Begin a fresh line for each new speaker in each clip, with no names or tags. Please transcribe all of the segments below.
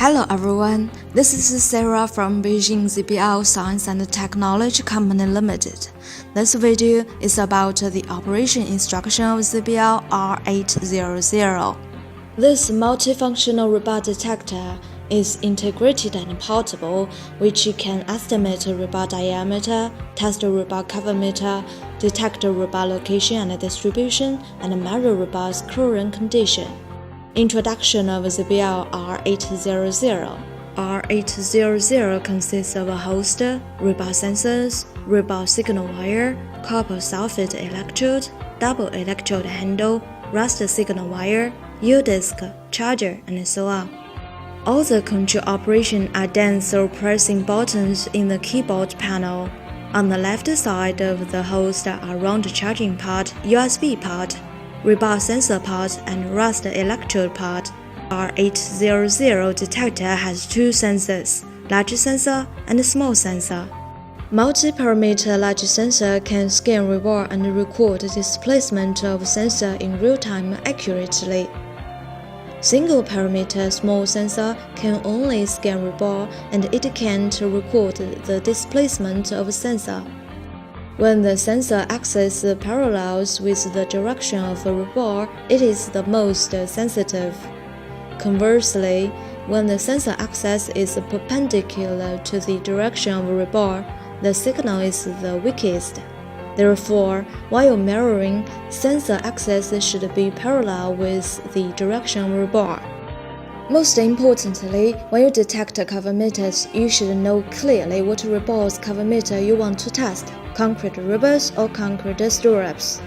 Hello everyone, this is Sarah from Beijing ZBL Science and Technology Company Limited. This video is about the operation instruction of ZBL R800. This multifunctional rebar detector is integrated and portable, which can estimate rebar diameter, test rebar cover meter, detect rebar location and distribution, and measure rebar's current condition. Introduction of ZBL R800. R800 consists of a holster, rebar sensors, rebar signal wire, copper sulfate electrode, double electrode handle, rust signal wire, U-disc, charger, and so on. All the control operations are done through pressing buttons in the keyboard panel. On the left side of the holster are round charging port, USB port, rebar sensor port, and rust electrode port. R800 detector has two sensors, large sensor and small sensor. Multi-parameter large sensor can scan rebar and record displacement of sensor in real time accurately. Single parameter small sensor can only scan rebar and it can't record the displacement of sensor. When the sensor axis parallels with the direction of a rebar, it is the most sensitive. Conversely, when the sensor axis is perpendicular to the direction of a rebar, the signal is the weakest. Therefore, while mirroring, sensor axis should be parallel with the direction of a rebar. Most importantly, when you detect cover meters, you should know clearly what rebar's cover meter you want to test, concrete rebars or concrete stirrups.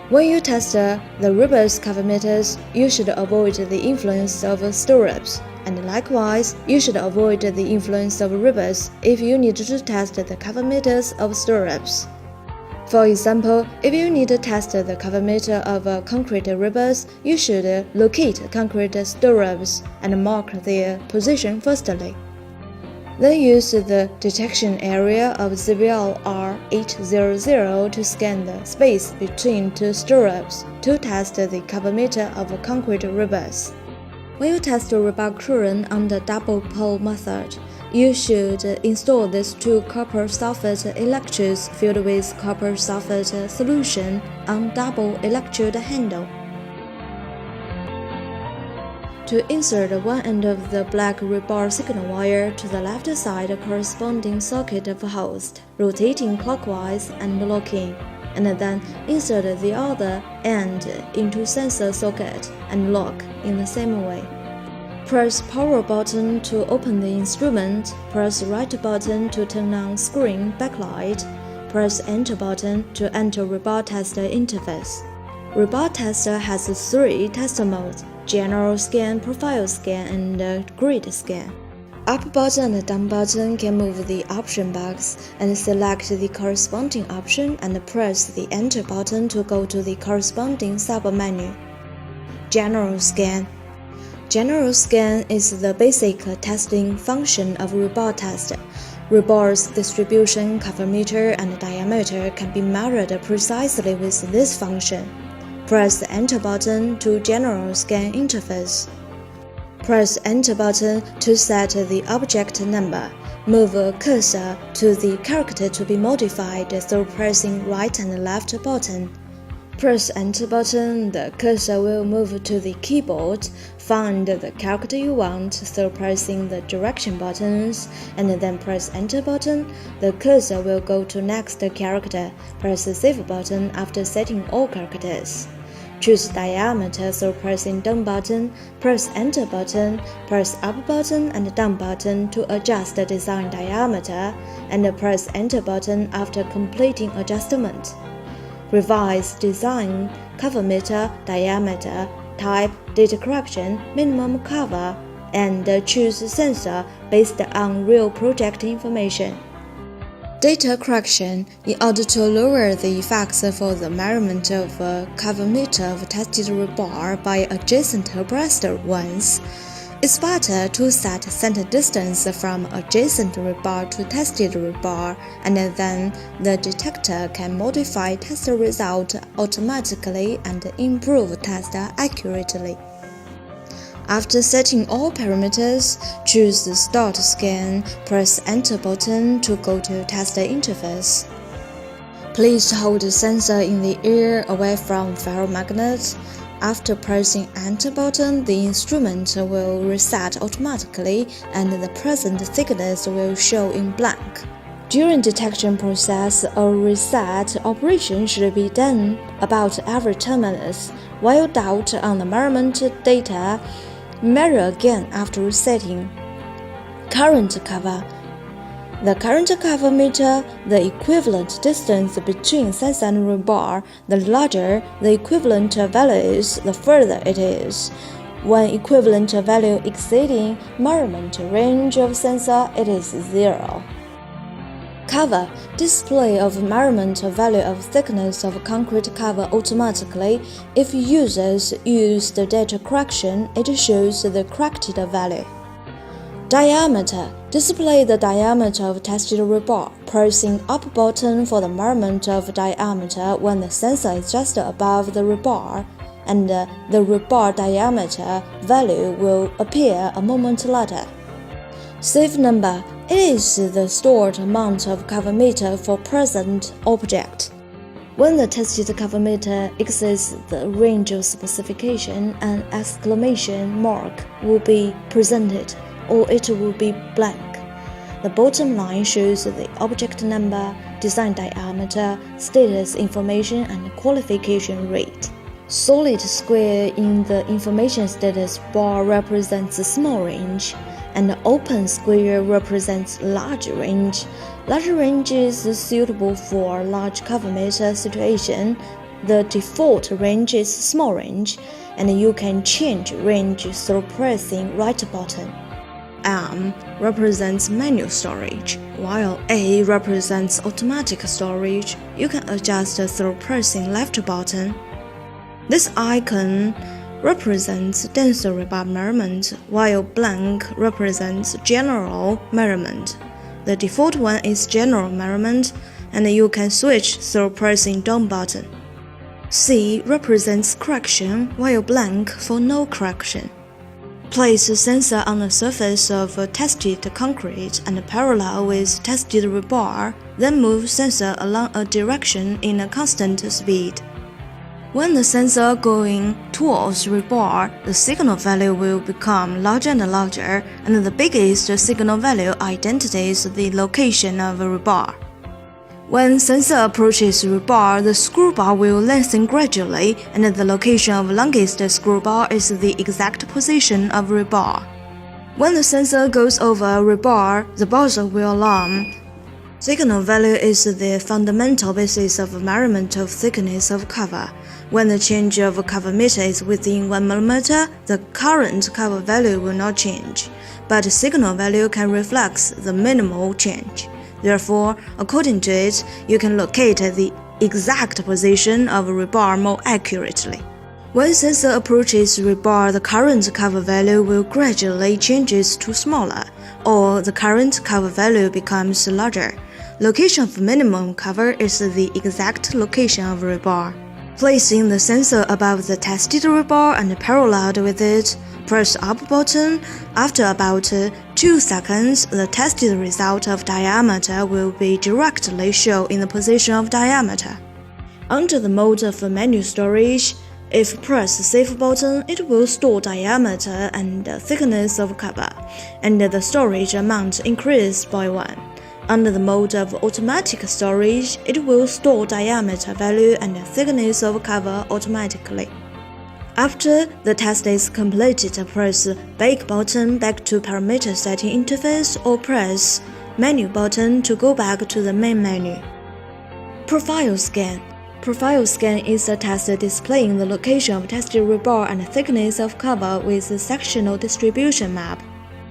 When you test the rebar's cover meters, you should avoid the influence of stirrups, and likewise, you should avoid the influence of rebars if you need to test the cover meters of stirrups. For example, if you need to test the cover meter of concrete rebars, you should locate concrete stirrups and mark their position firstly. Then use the detection area of ZBL R800 to scan the space between two stirrups to test the cover meter of concrete rebars. When you test rebar current on the double pole method, you should install these two copper sulfate electrodes filled with copper sulfate solution on double electrode handle. To insert one end of the black rebar signal wire to the left side corresponding socket of host, rotating clockwise and locking, and then insert the other end into sensor socket and lock in the same way. Press power button to open the instrument, press right button to turn on screen backlight, press enter button to enter rebar tester interface. Rebar tester has three test modes: general scan, profile scan, and grid scan. Up button and down button can move the option box and select the corresponding option and press the enter button to go to the corresponding sub-menu. General scan. General scan is the basic testing function of rebar test. Rebar's distribution, cover meter, and diameter can be measured precisely with this function. Press the enter button to general scan interface. Press enter button to set the object number. Move a cursor to the character to be modified through pressing right and left button. Press enter button, the cursor will move to the keyboard. Find the character you want through pressing the direction buttons, and then press enter button, the cursor will go to next character. Press the save button after setting all characters. Choose diameter through pressing down button, press enter button, press up button and down button to adjust the design diameter, and press enter button after completing adjustment. Revise design, cover meter, diameter, type, data correction, minimum cover, and choose sensor based on real project information. Data correction. In order to lower the effects for the measurement of cover meter of tested rebar by adjacent abreast ones, it's better to set center distance from adjacent rebar to tested rebar, and then the detector can modify test result automatically and improve test accurately. After setting all parameters, choose the Start Scan, press Enter button to go to Test Interface. Please hold the sensor in the air away from ferromagnet. After pressing Enter button, the instrument will reset automatically and the present thickness will show in blank. During detection process, a reset operation should be done about every 10 minutes. While doubt on the measurement data, measure again after resetting. Current cover. The current cover meter the equivalent distance between sensor and rebar. The larger the equivalent value is, the further it is. When equivalent value exceeding measurement range of sensor, it is 0. Cover. Display of measurement value of thickness of concrete cover automatically. If users use the data correction, it shows the corrected value. Diameter. Display the diameter of tested rebar. Pressing up button for the measurement of diameter when the sensor is just above the rebar, and the rebar diameter value will appear a moment later. Safe number. It is the stored amount of cover meter for present object. When the tested cover meter exceeds the range of specification, an exclamation mark will be presented, or it will be blank. The bottom line shows the object number, design diameter, status information, and qualification rate. Solid square in the information status bar represents small range, and the open square represents large range. Large range is suitable for large cover meter situation. The default range is small range, and you can change range through pressing right button. M represents manual storage, while A represents automatic storage. You can adjust through pressing left button. This icon represents denser rebar measurement, while blank represents general measurement. The default one is general measurement, and you can switch through pressing down button. C represents correction, while blank for no correction. Place a sensor on the surface of tested concrete and parallel with tested rebar, then move sensor along a direction in a constant speed. When the sensor going towards rebar, the signal value will become larger and larger, and the biggest signal value identifies the location of rebar. When sensor approaches rebar, the screw bar will lengthen gradually, and the location of longest screw bar is the exact position of rebar. When the sensor goes over rebar, the buzzer will alarm. Signal value is the fundamental basis of measurement of thickness of cover. When the change of cover meter is within 1 mm, the current cover value will not change, but signal value can reflect the minimal change. Therefore, according to it, you can locate the exact position of rebar more accurately. When sensor approaches rebar, the current cover value will gradually change to smaller, or the current cover value becomes larger. Location of minimum cover is the exact location of rebar. Placing the sensor above the tested rebar and parallel with it, press up button. After about 2 seconds, the tested result of diameter will be directly shown in the position of diameter. Under the mode of manual storage, if press Save button, it will store diameter and thickness of cover, and the storage amount increases by 1. Under the mode of automatic storage, it will store diameter value and thickness of cover automatically. After the test is completed, press Back button back to parameter setting interface, or press Menu button to go back to the main menu. Profile scan. Profile scan is a test displaying the location of tested rebar and thickness of cover with a sectional distribution map.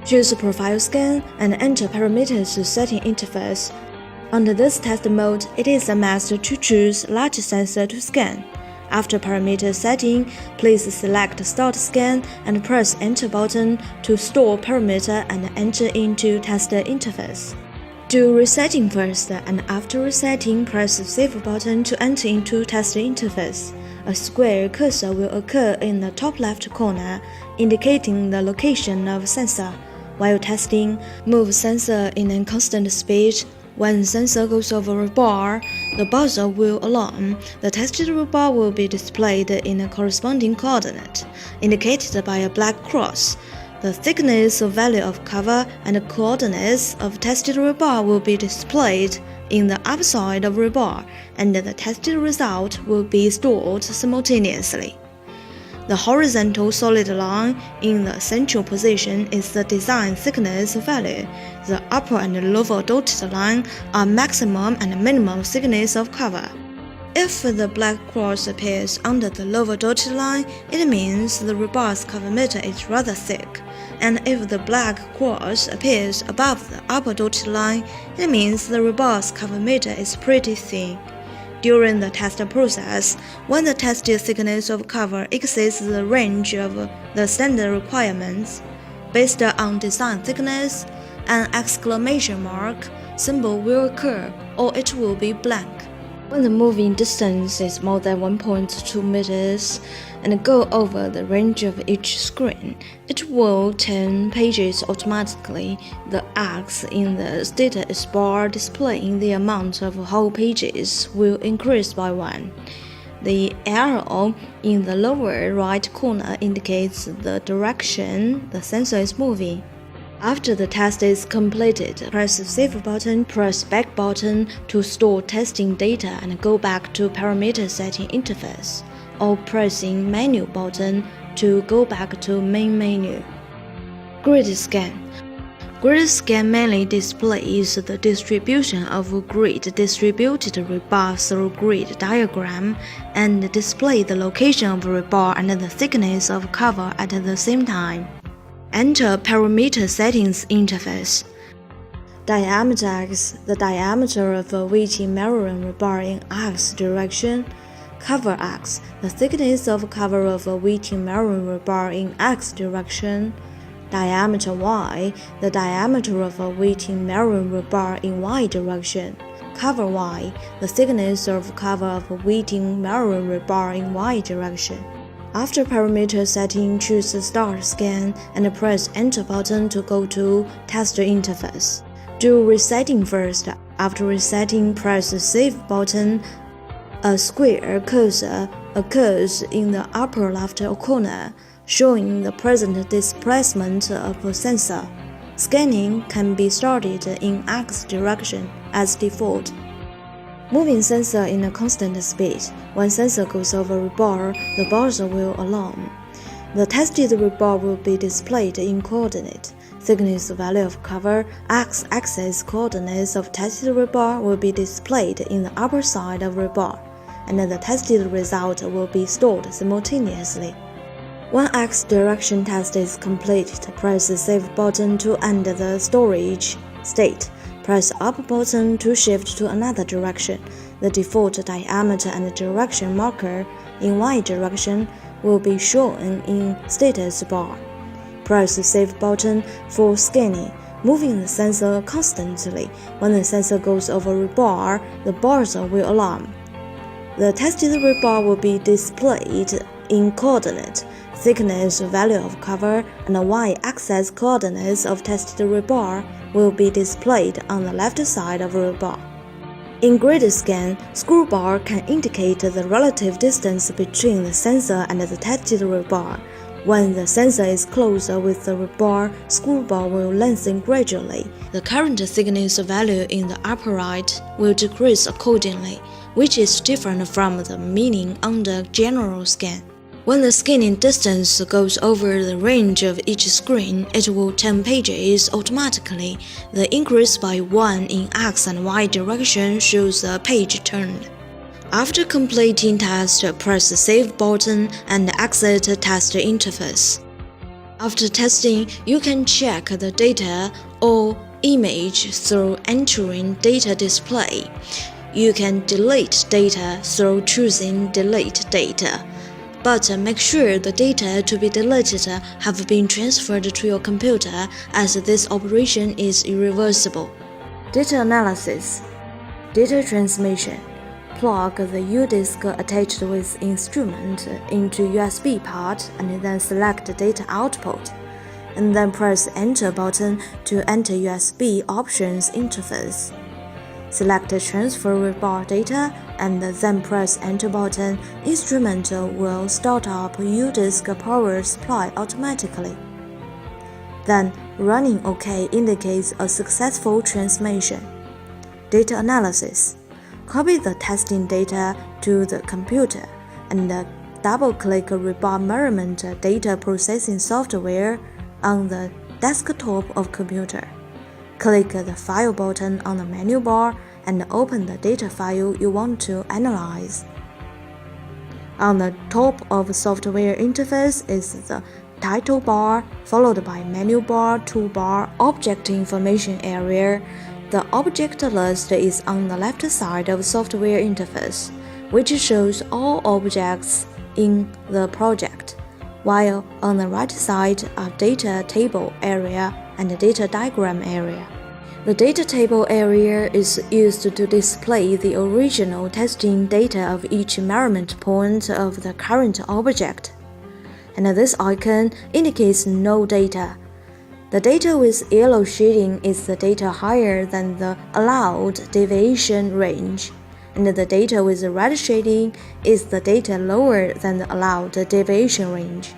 Choose Profile Scan and enter parameters setting interface. Under this test mode, it is a must to choose large sensor to scan. After parameter setting, please select Start Scan and press Enter button to store parameter and enter into test interface. Do resetting first, and after resetting, press Save button to enter into test interface. a square cursor will occur in the top left corner, indicating the location of sensor. While testing, move sensor in a constant speed. When sensor goes over a bar, the buzzer will alarm. The tested bar will be displayed in a corresponding coordinate, indicated by a black cross. The thickness of value of cover and the coordinates of tested bar will be displayed in the upside of bar, and the tested result will be stored simultaneously. The horizontal solid line in the central position is the design thickness value. The upper and lower dotted line are maximum and minimum thickness of cover. If the black cross appears under the lower dotted line, it means the rebar's cover meter is rather thick, and if the black cross appears above the upper dotted line, it means the rebar's cover meter is pretty thin. During the test process, when the tested thickness of cover exceeds the range of the standard requirements, based on design thickness, an exclamation mark symbol will occur or it will be blank. When the moving distance is more than 1.2 meters and go over the range of each screen, it will turn pages automatically. The X in the status bar displaying the amount of whole pages will increase by 1. The arrow in the lower right corner indicates the direction the sensor is moving. After the test is completed, press the Save button, press Back button to store testing data and go back to Parameter Setting interface, or pressing Menu button to go back to Main menu. Grid Scan. Grid Scan mainly displays the distribution of grid distributed rebar through grid diagram and display the location of rebar and the thickness of cover at the same time. Enter Parameter Settings interface. Diameter X, the diameter of a weighting mirroring rebar in X direction. Cover X, the thickness of cover of a weighting mirroring rebar in X direction. Diameter Y, the diameter of a weighting mirroring rebar in Y direction. Cover Y, the thickness of cover of a weighting mirroring rebar in Y direction. After parameter setting, choose the Start Scan and press Enter button to go to Test interface. Do resetting first. After resetting, press the Save button. A square cursor occurs in the upper left corner, showing the present displacement of a sensor. Scanning can be started in X direction as default. Moving sensor in a constant speed. When sensor goes over rebar, the buzzer will alarm. The tested rebar will be displayed in coordinate. Thickness value of cover, X-axis coordinates of tested rebar will be displayed in the upper side of rebar, and the tested result will be stored simultaneously. When X direction test is completed, press the Save button to end the storage state. Press Up button to shift to another direction. The default diameter and direction marker in Y direction will be shown in status bar. Press the Save button for scanning, moving the sensor constantly. When the sensor goes over rebar, the buzzer will alarm. The tested rebar will be displayed in coordinate, thickness value of cover, and the Y-axis coordinates of tested rebar will be displayed on the left side of rebar. In grid scan, screw bar can indicate the relative distance between the sensor and the tested rebar. When the sensor is closer with the rebar, screw bar will lengthen gradually. The current thickness value in the upper right will decrease accordingly, which is different from the meaning under general scan. When the scanning distance goes over the range of each screen, it will turn pages automatically. The increase by 1 in X and Y direction shows the page turned. After completing test, press the Save button and exit test interface. After testing, you can check the data or image through entering Data Display. You can delete data through choosing Delete Data. But make sure the data to be deleted have been transferred to your computer, as this operation is irreversible. Data analysis. Data transmission. plug the U-disc attached with instrument into USB port and then select data output, and then press Enter button to enter USB options interface. Select Transfer rebar data and then press Enter button. Instrument will start up U-disc power supply automatically. Then, running OK indicates a successful transmission. Data analysis. Copy the testing data to the computer and double-click rebar measurement data processing software on the desktop of computer. Click the File button on the menu bar and open the data file you want to analyze. On the top of the software interface is the title bar, followed by menu bar, toolbar, object information area. The object list is on the left side of the software interface, which shows all objects in the project, while on the right side are data table area and data diagram area. The data table area is used to display the original testing data of each measurement point of the current object, and this icon indicates no data. The data with yellow shading is the data higher than the allowed deviation range, and the data with red shading is the data lower than the allowed deviation range.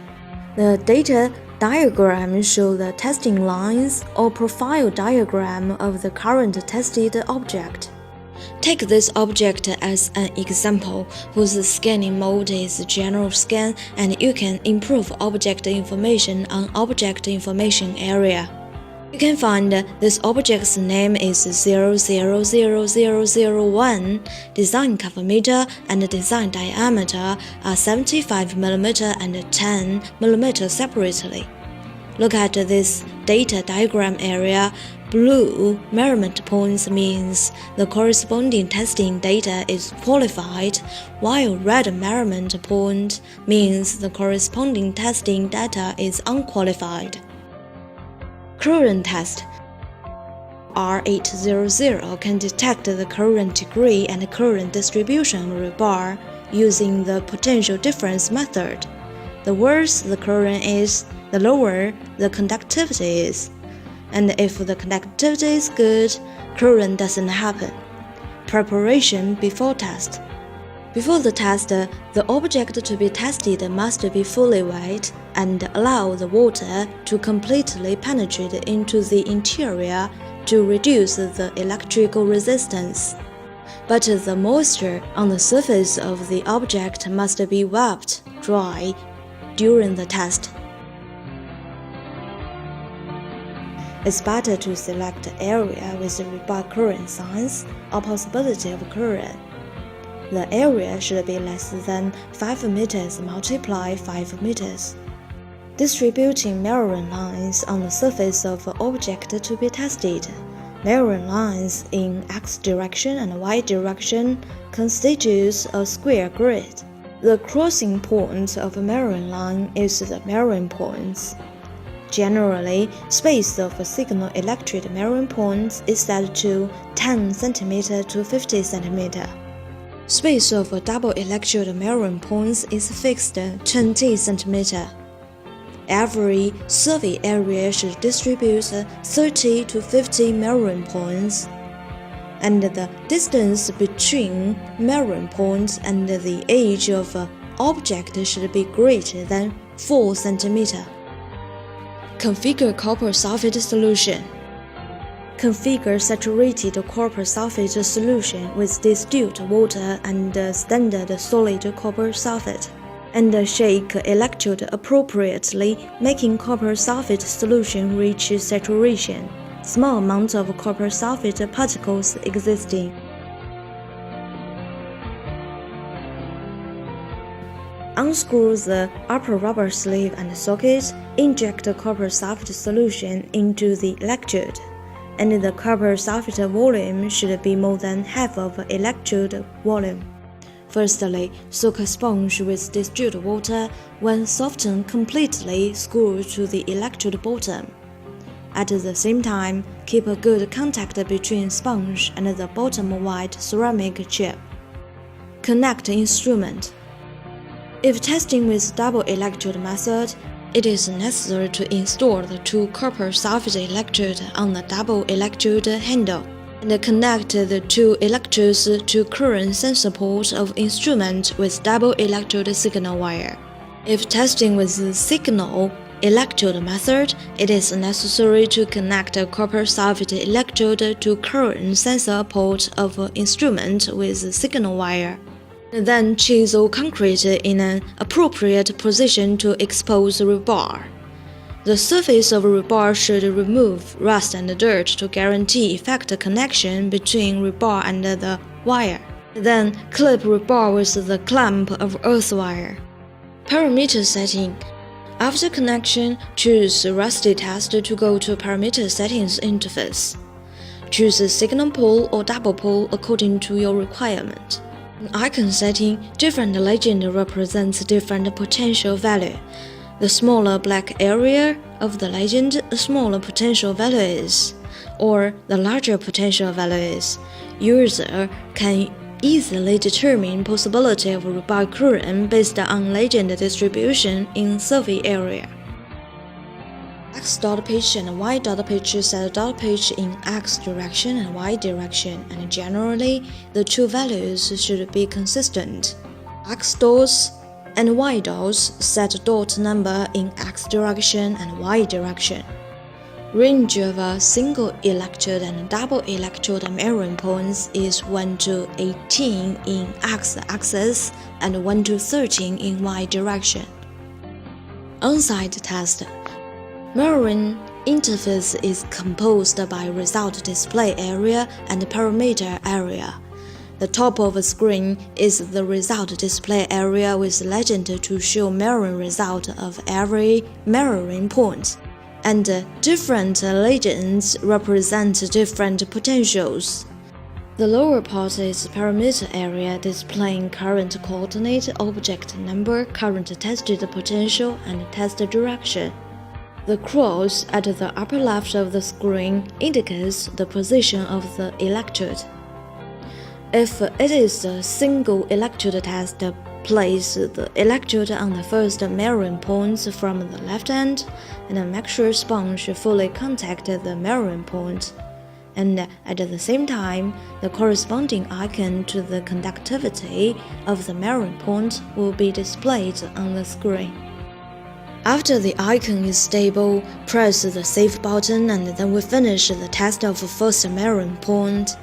The data diagram shows the testing lines or profile diagram of the current tested object. Take this object as an example, whose scanning mode is general scan, and you can improve object information on object information area. You can find this object's name is 000001, design cover meter and design diameter are 75 mm and 10 mm separately. Look at this data diagram area. Blue measurement points means the corresponding testing data is qualified, while red measurement point means the corresponding testing data is unqualified. Current test. R800 can detect the current degree and current distribution of rebar using the potential difference method. The worse the current is, the lower the conductivity is. And if the conductivity is good, current doesn't happen. Preparation before test. Before the test, the object to be tested must be fully wet and allow the water to completely penetrate into the interior to reduce the electrical resistance. But the moisture on the surface of the object must be wiped dry during the test. It's better to select area with rebar current signs or possibility of current. The area should be less than 5 meters multiply 5 meters. Distributing measuring lines on the surface of an object to be tested. Measuring lines in x direction and y direction constitutes a square grid. The crossing point of a measuring line is the measuring points. Generally, space of signal electric measuring points is set to 10 cm to 50 cm. Space of double electrode measuring points is fixed 20 cm. Every survey area should distribute 30 to 50 measuring points, and the distance between measuring points and the edge of an object should be greater than 4 cm. Configure copper sulfate solution. Configure saturated copper sulfate solution with distilled water and standard solid copper sulfate, and shake electrode appropriately, making copper sulfate solution reach saturation. Small amounts of copper sulfate particles existing. Unscrew the upper rubber sleeve and socket, inject the copper sulfate solution into the electrode, and the copper sulfate volume should be more than half of electrode volume. Firstly, soak a sponge with distilled water. When softened completely, screw to the electrode bottom. At the same time, keep a good contact between sponge and the bottom white ceramic chip. Connect instrument. If testing with double electrode method, it is necessary to install the two copper sulfate electrode on the double electrode handle and connect the two electrodes to current sensor port of instrument with double electrode signal wire. If testing with the signal electrode method, it is necessary to connect a copper sulfate electrode to current sensor port of instrument with signal wire. Then chisel concrete in an appropriate position to expose rebar. The surface of rebar should remove rust and dirt to guarantee effective connection between rebar and the wire. Then clip rebar with the clamp of earth wire. Parameter setting. After connection, choose rusty test to go to parameter settings interface. Choose a signal pole or double pole according to your requirement. In icon setting, different legend represents different potential value. The smaller black area of the legend, the smaller potential value is, or the larger potential value is. User can easily determine possibility of rebar current based on legend distribution in survey area. X dot pitch and Y dot pitch set dot pitch in X direction and Y direction, and generally the two values should be consistent. X dots and Y dots set dot number in X direction and Y direction. Range of a single electrode and double electrode mirroring points is 1 to 18 in X axis and 1 to 13 in Y direction. On-site test. Mirroring interface is composed by result display area and parameter area. The top of the screen is the result display area with legend to show mirroring result of every mirroring point, and different legends represent different potentials. The lower part is parameter area displaying current coordinate, object number, current tested potential, and test direction. The cross at the upper left of the screen indicates the position of the electrode. If it is a single electrode test, place the electrode on the first mirroring point from the left end and make sure sponge fully contact the mirroring point. And at the same time, the corresponding icon to the conductivity of the mirroring point will be displayed on the screen. After the icon is stable, press the Save button and then we finish the test of the first mirroring point.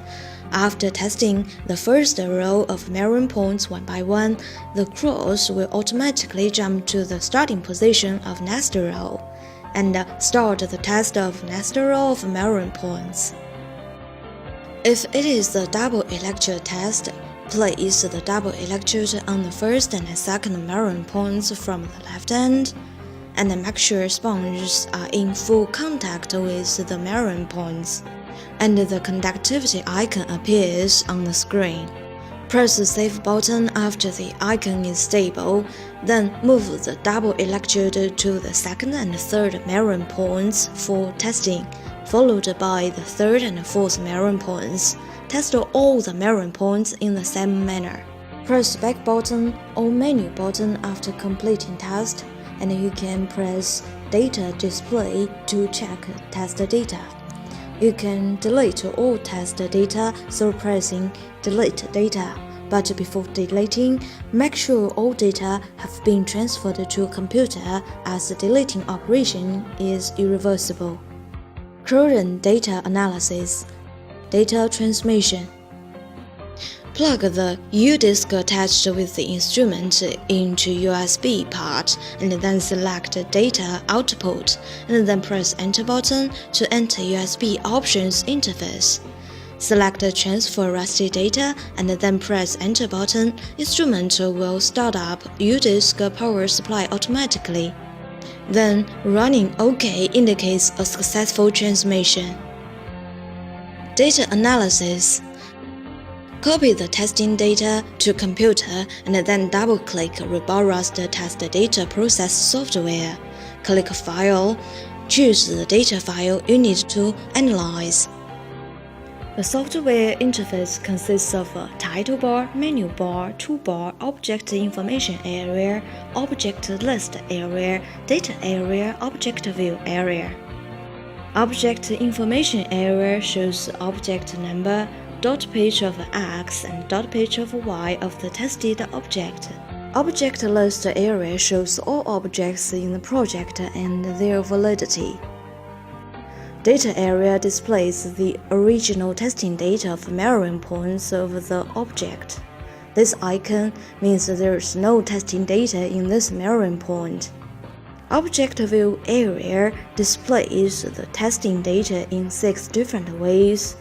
After testing the first row of mirroring points one by one, the cross will automatically jump to the starting position of next row and start the test of next row of mirroring points. If it is a double electrode test, place the double electrode on the first and second mirroring points from the left end, and make sure sponges are in full contact with the mirroring points, and the conductivity icon appears on the screen. Press the Save button after the icon is stable, then move the double electrode to the second and third mirroring points for testing, followed by the third and fourth mirroring points. Test all the mirroring points in the same manner. Press Back button or Menu button after completing test, and you can press Data Display to check test data. You can delete all test data through pressing Delete Data, but before deleting, make sure all data have been transferred to a computer as the deleting operation is irreversible. Current data analysis. Data transmission. Plug the U-disc attached with the instrument into USB part and then select Data Output and then press Enter button to enter USB Options interface. Select Transfer Rusty Data and then press Enter button. Instrument will start up U-disc power supply automatically. Then Running OK indicates a successful transmission. Data analysis. Copy the testing data to computer and then double-click Rebar Rust Test Data Process software. Click File. Choose the data file you need to analyze. The software interface consists of a title bar, menu bar, toolbar, object information area, object list area, data area, object view area. Object information area shows object number, dot page of X and dot page of Y of the tested object. Object list area shows all objects in the project and their validity. Data area displays the original testing data of measuring points of the object. This icon means there is no testing data in this measuring point. Object view area displays the testing data in 6 different ways: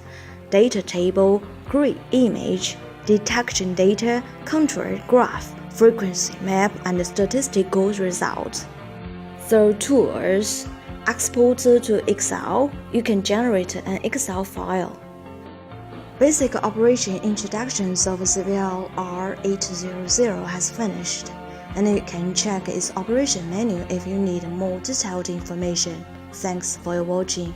data table, grid image, detection data, contour graph, frequency map, and statistical results. Through tools, export to Excel, you can generate an Excel file. Basic operation introductions of ZBL R800 has finished, and you can check its operation menu if you need more detailed information. Thanks for watching.